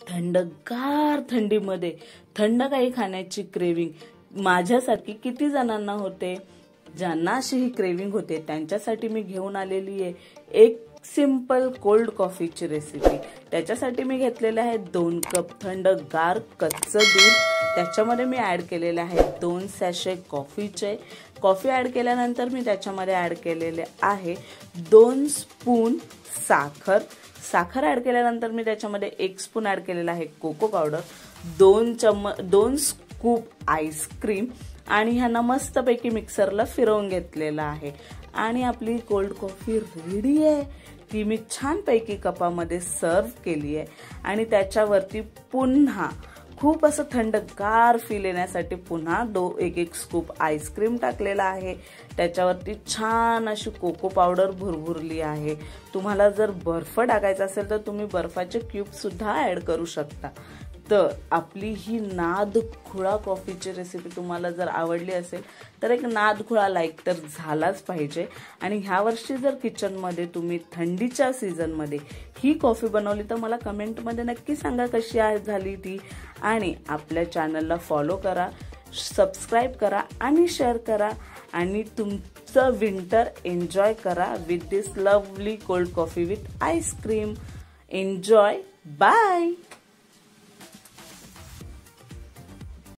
थंडगार थंडीमध्ये थंड काही खाण्याची क्रेविंग माझ्यासारखी किती जणांना होते. ज्यांना अशी ही क्रेविंग होते त्यांच्यासाठी मी घेऊन आलेली आहे एक सिंपल कोल्ड कॉफीची रेसिपी. त्याच्यासाठी मी घेतलेले आहे 2 कप थंडगार कच्चं दूध. त्याच्यामध्ये मी ॲड केलेले आहे 2 सॅशे कॉफीचे. कॉफी ॲड केल्यानंतर मी त्याच्यामध्ये ॲड केलेले आहे 2 स्पून साखर. साखर ॲड केल्यानंतर मी त्याच्यामध्ये 1 स्पून ॲड केलेला आहे कोको पावडर, 2 स्कूप आईस्क्रीम आणि ह्यांना मस्तपैकी मिक्सरला फिरवून घेतलेला आहे. आणि आपली कोल्ड कॉफी रेडी आहे. ती मी छानपैकी कपामध्ये सर्व केली आहे आणि त्याच्यावरती पुन्हा खूप असं थंडगार फील येण्यासाठी पुन्हा 1 स्कूप आईस्क्रीम टाकलेला आहे. त्याच्यावरती छान अशी कोको पावडर भुरभुरली आहे. तुम्हाला जर बर्फ टाकायचा असेल तर तुम्ही बर्फाचे क्यूब सुद्धा ऍड करू शकता. तर आपली ही नादखुळा कॉफीची रेसिपी तुम्हाला जर आवडली असेल तर एक नादखुळा लाईक तर झालाच पाहिजे. आणि ह्या वर्षी जर किचनमध्ये तुम्ही थंडीच्या सीझनमध्ये ही कॉफी बनवली तर मला कमेंटमध्ये नक्की सांगा कशी झाली ती. आणि आपल्या चॅनलला फॉलो करा, सबस्क्राईब करा आणि शेअर करा आणि तुमचं विंटर एन्जॉय करा with this lovely cold coffee with ice cream. Enjoy. Bye.